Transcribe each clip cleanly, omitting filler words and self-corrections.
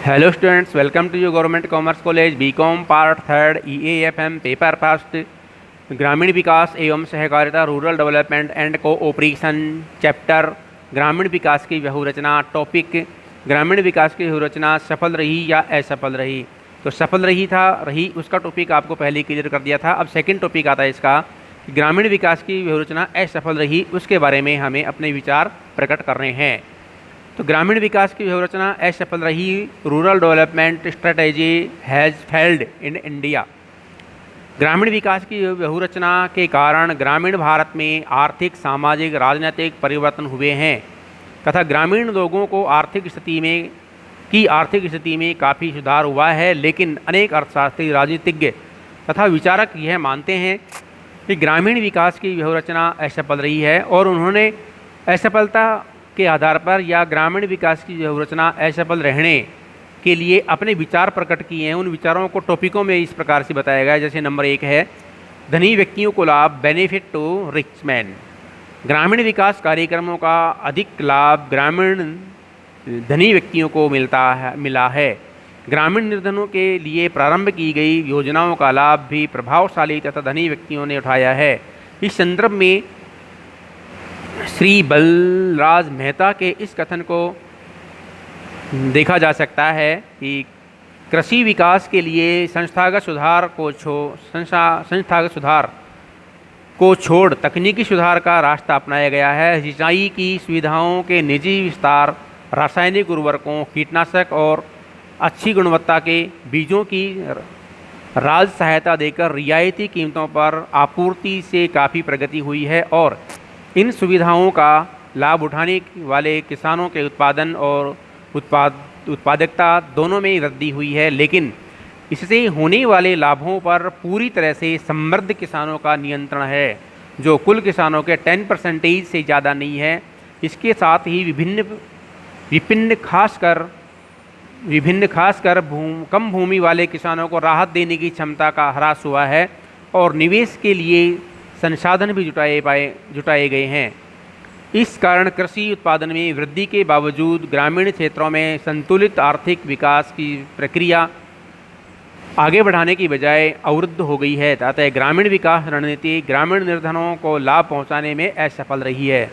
Hello students, welcome to you government commerce college BCom part third EAFM paper first ग्रामीण विकास एवं सहकारिता rural development and cooperation chapter ग्रामीण विकास की व्यहूरचना। टॉपिक ग्रामीण विकास की व्यहूरचना सफल रही या असफल रही। तो सफल रही उसका टॉपिक आपको पहले क्लियर कर दिया था। अब सेकंड टॉपिक आता है इसका, ग्रामीण विकास की व्यहूरचना असफल रही, उसके बारे में हमें अपने विचार प्रकट करने हैं। तो ग्रामीण विकास की व्यहूरचना असफल रही। Rural development strategy has failed in India. ग्रामीण विकास की व्यहूरचना के कारण ग्रामीण भारत में आर्थिक, सामाजिक, राजनीतिक परिवर्तन हुए हैं तथा ग्रामीण लोगों को आर्थिक स्थिति में काफ़ी सुधार हुआ है। लेकिन अनेक अर्थशास्त्री, राजनीतिज्ञ तथा विचारक यह मानते हैं कि ग्रामीण विकास की व्यहूरचना असफल रही है और उन्होंने असफलता के आधार पर या ग्रामीण विकास की व्यहूरचना असफल रहने के लिए अपने विचार प्रकट किए हैं। उन विचारों को टॉपिकों में इस प्रकार से बताया गया है। जैसे नंबर 1 है धनी व्यक्तियों को लाभ, बेनिफिट टू रिच मैन। ग्रामीण विकास कार्यक्रमों का अधिक लाभ ग्रामीण धनी व्यक्तियों को मिला है। ग्रामीण निर्धनों के लिए प्रारंभ की गई योजनाओं का लाभ भी प्रभावशाली तथा धनी व्यक्तियों ने उठाया है। इस संदर्भ में श्री बलराज मेहता के इस कथन को देखा जा सकता है कि कृषि विकास के लिए संस्थागत सुधार को छोड़ तकनीकी सुधार का रास्ता अपनाया गया है। सिंचाई की सुविधाओं के निजी विस्तार, रासायनिक उर्वरकों, कीटनाशक और अच्छी गुणवत्ता के बीजों की राज सहायता देकर रियायती कीमतों पर आपूर्ति से काफ़ी प्रगति हुई है और इन सुविधाओं का लाभ उठाने वाले किसानों के उत्पादन और उत्पादकता दोनों में वृद्धि हुई है। लेकिन इससे होने वाले लाभों पर पूरी तरह से समृद्ध किसानों का नियंत्रण है, जो कुल किसानों के 10% से ज़्यादा नहीं है। इसके साथ ही विभिन्न खासकर कम भूमि वाले किसानों को राहत देने की क्षमता का ह्रास हुआ है और निवेश के लिए संसाधन भी जुटाए गए हैं। इस कारण कृषि उत्पादन में वृद्धि के बावजूद ग्रामीण क्षेत्रों में संतुलित आर्थिक विकास की प्रक्रिया आगे बढ़ाने की बजाय अवरुद्ध हो गई है। अतः ग्रामीण विकास रणनीति ग्रामीण निर्धनों को लाभ पहुंचाने में असफल रही है।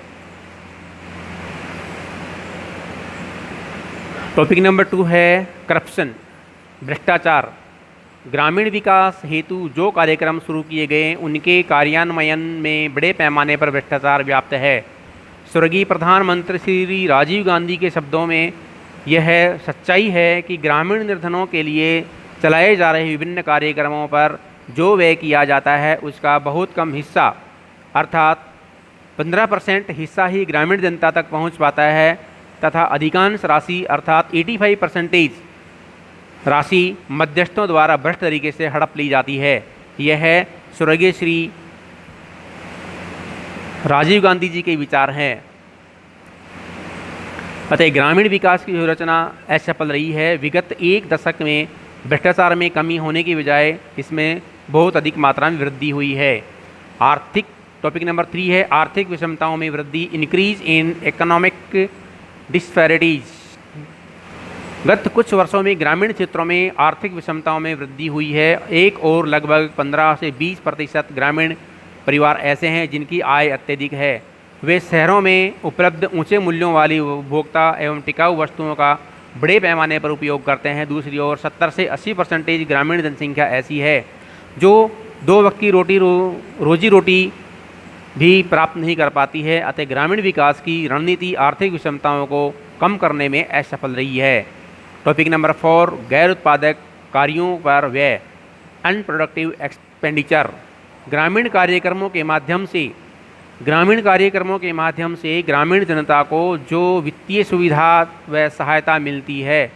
टॉपिक नंबर 2 है करप्शन, भ्रष्टाचार। ग्रामीण विकास हेतु जो कार्यक्रम शुरू किए गए उनके कार्यान्वयन में बड़े पैमाने पर भ्रष्टाचार व्याप्त है। स्वर्गीय प्रधानमंत्री श्री राजीव गांधी के शब्दों में यह सच्चाई है कि ग्रामीण निर्धनों के लिए चलाए जा रहे विभिन्न कार्यक्रमों पर जो व्यय किया जाता है उसका बहुत कम हिस्सा अर्थात 15% हिस्सा ही ग्रामीण जनता तक पहुंच पाता है तथा अधिकांश राशि अर्थात 85% राशि मध्यस्थों द्वारा भ्रष्ट तरीके से हड़प ली जाती है। यह स्वर्गीय श्री राजीव गांधी जी के विचार हैं। अतः ग्रामीण विकास की व्यहूरचना असफल रही है। विगत एक दशक में भ्रष्टाचार में कमी होने की बजाय इसमें बहुत अधिक मात्रा में वृद्धि हुई है। टॉपिक नंबर 3 है आर्थिक विषमताओं में वृद्धि, इंक्रीज इन इकोनॉमिक डिस्पैरिटीज। गत कुछ वर्षों में ग्रामीण क्षेत्रों में आर्थिक विषमताओं में वृद्धि हुई है। एक और लगभग 15 से 20% ग्रामीण परिवार ऐसे हैं जिनकी आय अत्यधिक है। वे शहरों में उपलब्ध ऊंचे मूल्यों वाली उपभोक्ता एवं टिकाऊ वस्तुओं का बड़े पैमाने पर उपयोग करते हैं। दूसरी ओर 70 से 80% ग्रामीण जनसंख्या ऐसी है जो 2 वक्त की रोजी रोटी भी प्राप्त नहीं कर पाती है। अतः ग्रामीण विकास की रणनीति आर्थिक विषमताओं को कम करने में असफल रही है। टॉपिक नंबर 4 गैर उत्पादक कार्यों पर व्यय, अनप्रोडक्टिव एक्सपेंडिचर। ग्रामीण कार्यक्रमों के माध्यम से ग्रामीण जनता को जो वित्तीय सुविधा व सहायता मिलती है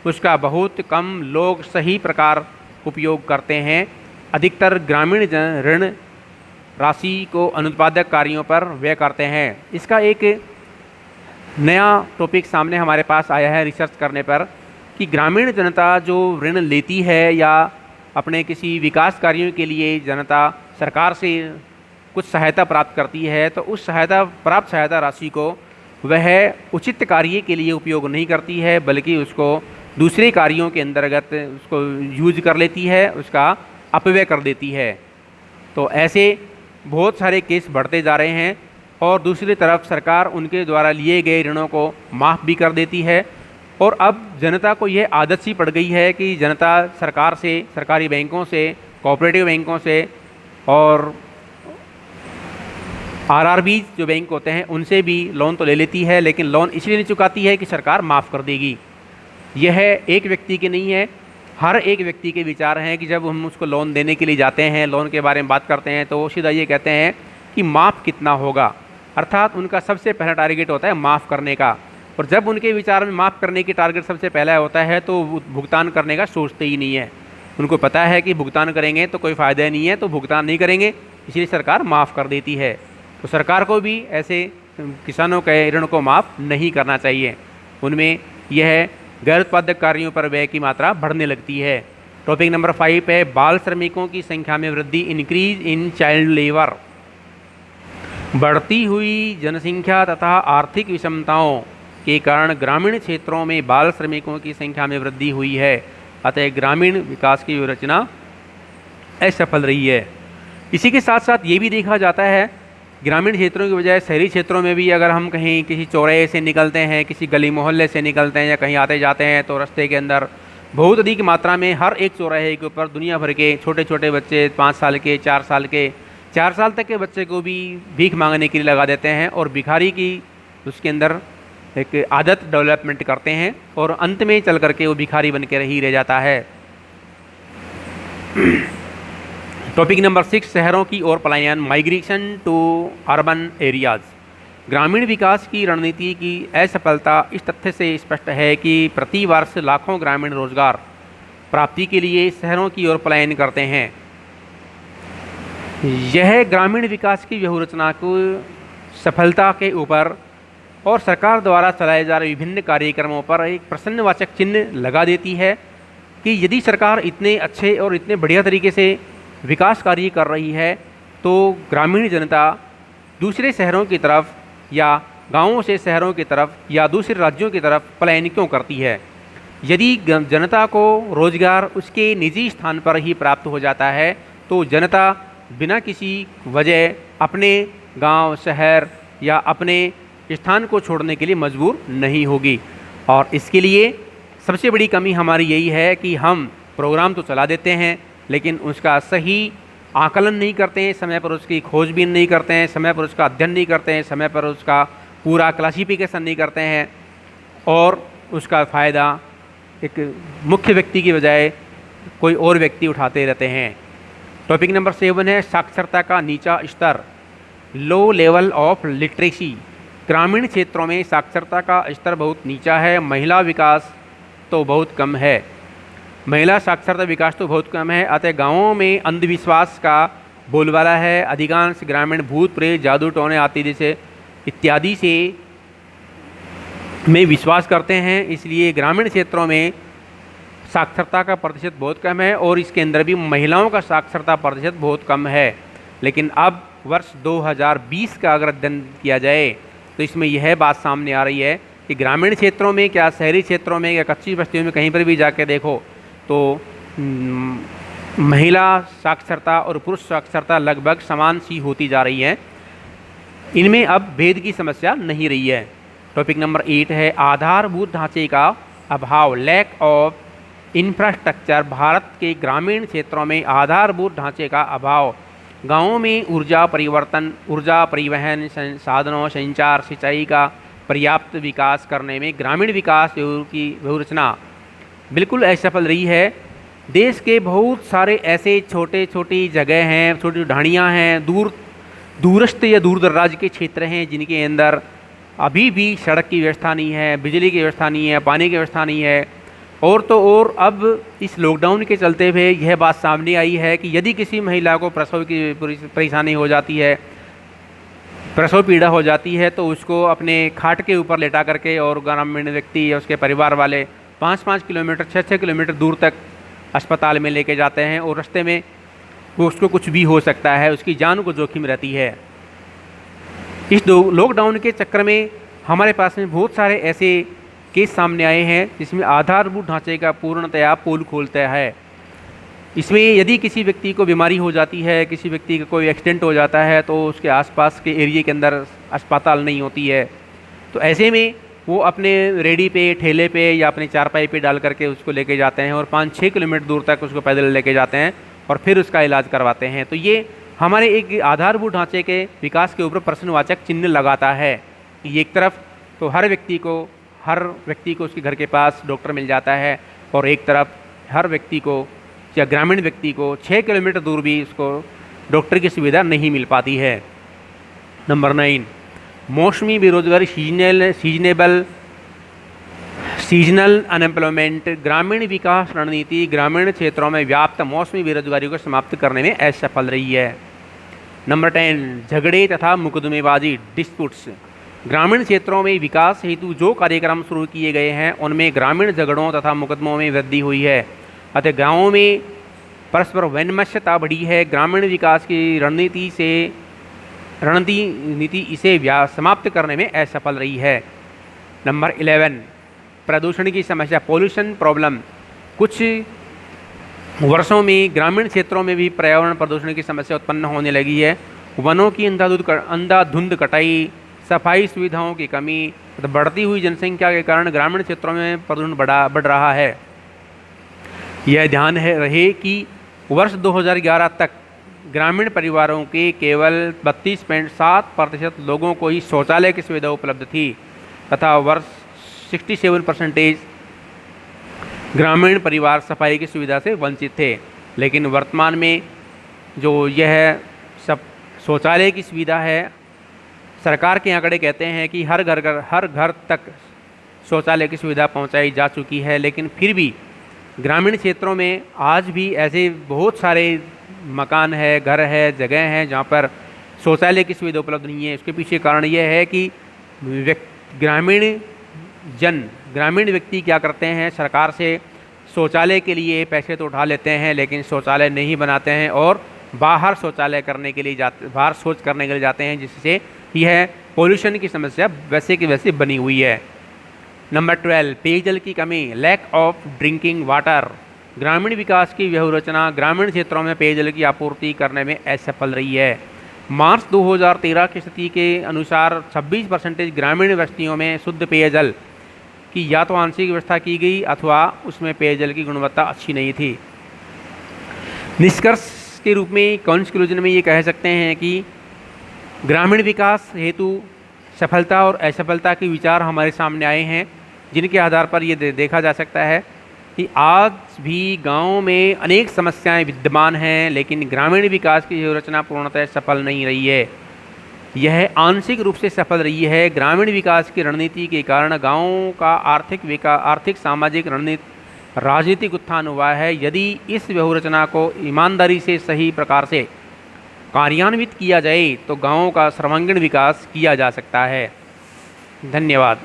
उसका बहुत कम लोग सही प्रकार उपयोग करते हैं। अधिकतर ग्रामीण ऋण राशि को अनुत्पादक कार्यों पर व्यय करते हैं। इसका एक नया टॉपिक सामने हमारे पास आया है रिसर्च करने पर कि ग्रामीण जनता जो ऋण लेती है या अपने किसी विकास कार्यों के लिए जनता सरकार से कुछ सहायता प्राप्त करती है तो उस प्राप्त सहायता राशि को वह उचित कार्य के लिए उपयोग नहीं करती है, बल्कि उसको दूसरे कार्यों के अंतर्गत उसको यूज कर लेती है, उसका अपव्यय कर देती है। तो ऐसे बहुत सारे केस बढ़ते जा रहे हैं और दूसरी तरफ सरकार उनके द्वारा लिए गए ऋणों को माफ़ भी कर देती है। और अब जनता को यह आदत सी पड़ गई है कि जनता सरकार से, सरकारी बैंकों से, कोऑपरेटिव बैंकों से और आरआरबी जो बैंक होते हैं उनसे भी लोन तो ले लेती है, लेकिन लोन इसलिए नहीं चुकाती है कि सरकार माफ़ कर देगी। यह एक व्यक्ति के नहीं है, हर एक व्यक्ति के विचार हैं कि जब हम उसको लोन देने के लिए जाते हैं, लोन के बारे में बात करते हैं, तो वो सीधा ये कहते हैं कि माफ़ कितना होगा, अर्थात उनका सबसे पहला टारगेट होता है माफ़ करने का। और जब उनके विचार में माफ़ करने की टारगेट सबसे पहला होता है तो भुगतान करने का सोचते ही नहीं है। उनको पता है कि भुगतान करेंगे तो कोई फ़ायदा नहीं है, तो भुगतान नहीं करेंगे, इसलिए सरकार माफ़ कर देती है। तो सरकार को भी ऐसे किसानों के ऋण को माफ़ नहीं करना चाहिए। उनमें यह गैर उत्पादक कार्यों पर व्यय की मात्रा बढ़ने लगती है। टॉपिक नंबर 5 है बाल श्रमिकों की संख्या में वृद्धि, इंक्रीज इन चाइल्ड लेबर। बढ़ती हुई जनसंख्या तथा आर्थिक विषमताओं के कारण ग्रामीण क्षेत्रों में बाल श्रमिकों की संख्या में वृद्धि हुई है, अतः ग्रामीण विकास की व्यूहरचना असफल रही है। इसी के साथ साथ ये भी देखा जाता है ग्रामीण क्षेत्रों की बजाय शहरी क्षेत्रों में भी अगर हम कहीं किसी चौराहे से निकलते हैं, किसी गली मोहल्ले से निकलते हैं या कहीं आते जाते हैं, तो रास्ते के अंदर बहुत अधिक मात्रा में हर एक चौराहे के ऊपर दुनिया भर के छोटे छोटे बच्चे 5 साल के, 4 साल के, 4 साल तक के बच्चे को भी भीख मांगने के लिए लगा देते हैं और भिखारी की उसके अंदर एक आदत डेवलपमेंट करते हैं और अंत में चल करके वो भिखारी बन के ही रह जाता है। टॉपिक नंबर 6 शहरों की ओर पलायन, माइग्रेशन टू अर्बन एरियाज़। ग्रामीण विकास की रणनीति की असफलता इस तथ्य से स्पष्ट है कि प्रति वर्ष लाखों ग्रामीण रोजगार प्राप्ति के लिए शहरों की ओर पलायन करते हैं। यह ग्रामीण विकास की व्यूहरचना को सफलता के ऊपर और सरकार द्वारा चलाए जा रहे विभिन्न कार्यक्रमों पर एक प्रश्नवाचक चिन्ह लगा देती है कि यदि सरकार इतने अच्छे और इतने बढ़िया तरीके से विकास कार्य कर रही है तो ग्रामीण जनता दूसरे शहरों की तरफ या गांवों से शहरों की तरफ या दूसरे राज्यों की तरफ पलायन क्यों करती है। यदि जनता को रोजगार उसके निजी स्थान पर ही प्राप्त हो जाता है तो जनता बिना किसी वजह अपने गांव, शहर या अपने स्थान को छोड़ने के लिए मजबूर नहीं होगी। और इसके लिए सबसे बड़ी कमी हमारी यही है कि हम प्रोग्राम तो चला देते हैं लेकिन उसका सही आकलन नहीं करते हैं, समय पर उसकी खोजबीन नहीं करते हैं, समय पर उसका अध्ययन नहीं करते हैं, समय पर उसका पूरा क्लासिफिकेशन नहीं करते हैं और उसका फ़ायदा एक मुख्य व्यक्ति की बजाय कोई और व्यक्ति उठाते रहते हैं। टॉपिक नंबर 7 है साक्षरता का नीचा स्तर, लो लेवल ऑफ लिटरेसी। ग्रामीण क्षेत्रों में साक्षरता का स्तर बहुत नीचा है, महिला विकास तो बहुत कम है, महिला साक्षरता विकास तो बहुत कम है, अतः गांवों में अंधविश्वास का बोलबाला है। अधिकांश ग्रामीण भूत प्रेत, जादू टोने आदि जैसे इत्यादि से में विश्वास करते हैं, इसलिए ग्रामीण क्षेत्रों में साक्षरता का प्रतिशत बहुत कम है और इसके अंदर भी महिलाओं का साक्षरता प्रतिशत बहुत कम है। लेकिन अब वर्ष 2020 का अगर अध्ययन किया जाए तो इसमें यह बात सामने आ रही है कि ग्रामीण क्षेत्रों में क्या शहरी क्षेत्रों में या कच्ची बस्तियों में कहीं पर भी जाके देखो तो महिला साक्षरता और पुरुष साक्षरता लगभग समान सी होती जा रही है, इनमें अब भेद की समस्या नहीं रही है। टॉपिक नंबर 8 है आधारभूत ढांचे का अभाव, लैक ऑफ इंफ्रास्ट्रक्चर। भारत के ग्रामीण क्षेत्रों में आधारभूत ढांचे का अभाव, गांवों में ऊर्जा परिवहन साधनों, संचार, सिंचाई का पर्याप्त विकास करने में ग्रामीण विकास की व्यूहरचना बिल्कुल असफल रही है। देश के बहुत सारे ऐसे छोटे छोटी जगह हैं, छोटी ढाणियाँ हैं, दूरस्थ या दूर दराज के क्षेत्र हैं जिनके अंदर अभी भी सड़क की व्यवस्था नहीं है, बिजली की व्यवस्था नहीं है, पानी की व्यवस्था नहीं है। और तो और अब इस लॉकडाउन के चलते हुए यह बात सामने आई है कि यदि किसी महिला को प्रसव की परेशानी हो जाती है, प्रसव पीड़ा हो जाती है, तो उसको अपने खाट के ऊपर लेटा करके और ग्रामीण व्यक्ति या उसके परिवार वाले 5-5 किलोमीटर 6-6 किलोमीटर दूर तक अस्पताल में लेके जाते हैं और रास्ते में वो उसको कुछ भी हो सकता है, उसकी जान को जोखिम रहती है। इस लॉकडाउन के चक्कर में हमारे पास में बहुत सारे ऐसे केस सामने आए हैं जिसमें आधारभूत ढांचे का पूर्णतया पोल खोलता है। इसमें यदि किसी व्यक्ति को बीमारी हो जाती है, किसी व्यक्ति का कोई एक्सीडेंट हो जाता है, तो उसके आसपास के एरिया के अंदर अस्पताल नहीं होती है, तो ऐसे में वो अपने रेडी पे, ठेले पे या अपने चारपाई पे डाल करके उसको लेके जाते हैं और 5-6 किलोमीटर दूर तक उसको पैदल लेके जाते हैं और फिर उसका इलाज करवाते हैं। तो ये हमारे एक आधारभूत ढांचे के विकास के ऊपर प्रश्नवाचक चिन्ह लगाता है। ये एक तरफ तो हर व्यक्ति को उसके घर के पास डॉक्टर मिल जाता है, और एक तरफ हर व्यक्ति को या ग्रामीण व्यक्ति को 6 किलोमीटर दूर भी उसको डॉक्टर की सुविधा नहीं मिल पाती है। नंबर 9, मौसमी बेरोजगारी, सीजनल अनएम्प्लॉयमेंट। ग्रामीण विकास रणनीति ग्रामीण क्षेत्रों में व्याप्त मौसमी बेरोजगारी को समाप्त करने में असफल रही है। नंबर 10, झगड़े तथा मुकदमेबाजी, डिस्प्यूट्स। ग्रामीण क्षेत्रों में विकास हेतु जो कार्यक्रम शुरू किए गए हैं उनमें ग्रामीण झगड़ों तथा मुकदमों में वृद्धि हुई है, अतः गाँवों में परस्पर वैमनस्यता बढ़ी है। ग्रामीण विकास की रणनीति इसे समाप्त करने में असफल रही है। नंबर 11, प्रदूषण की समस्या, पोल्यूशन प्रॉब्लम। कुछ वर्षों में ग्रामीण क्षेत्रों में भी पर्यावरण प्रदूषण की समस्या उत्पन्न होने लगी है। वनों की अंधाधुंध कटाई, सफाई सुविधाओं की कमी, बढ़ती हुई जनसंख्या के कारण ग्रामीण क्षेत्रों में प्रदूषण बढ़ रहा है। यह ध्यान रहे कि वर्ष 2011 तक ग्रामीण परिवारों के केवल 32.7% लोगों को ही शौचालय की सुविधा उपलब्ध थी तथा वर्ष 67% ग्रामीण परिवार सफाई की सुविधा से वंचित थे। लेकिन वर्तमान में जो यह सब शौचालय की सुविधा है, सरकार के आंकड़े कहते हैं कि हर घर तक शौचालय की सुविधा पहुंचाई जा चुकी है, लेकिन फिर भी ग्रामीण क्षेत्रों में आज भी ऐसे बहुत सारे मकान है, घर है, जगह हैं जहाँ पर शौचालय की सुविधा उपलब्ध नहीं है। इसके पीछे कारण यह है कि ग्रामीण व्यक्ति क्या करते हैं, सरकार से शौचालय के लिए पैसे तो उठा लेते हैं लेकिन शौचालय नहीं बनाते हैं और बाहर शौच करने के लिए जाते हैं, जिससे यह पोल्यूशन की समस्या वैसे की वैसे बनी हुई है। नंबर 12, पेयजल की कमी, लैक ऑफ ड्रिंकिंग वाटर। ग्रामीण विकास की व्यूहरचना ग्रामीण क्षेत्रों में पेयजल की आपूर्ति करने में असफल रही है। मार्च 2013 की स्थिति के अनुसार 26% ग्रामीण बस्तियों में शुद्ध पेयजल की या तो आंशिक व्यवस्था की गई अथवा उसमें पेयजल की गुणवत्ता अच्छी नहीं थी। निष्कर्ष के रूप में, कंक्लूजन में ये कह सकते हैं कि ग्रामीण विकास हेतु सफलता और असफलता के विचार हमारे सामने आए हैं, जिनके आधार पर ये देखा जा सकता है कि आज भी गाँव में अनेक समस्याएं विद्यमान हैं, लेकिन ग्रामीण विकास की व्यूहरचना पूर्णतः सफल नहीं रही है। यह आंशिक रूप से सफल रही है। ग्रामीण विकास की रणनीति के कारण गाँवों का आर्थिक सामाजिक राजनीतिक उत्थान हुआ है। यदि इस व्यूहरचना को ईमानदारी से सही प्रकार से कार्यान्वित किया जाए तो गाँवों का सर्वांगीण विकास किया जा सकता है। धन्यवाद।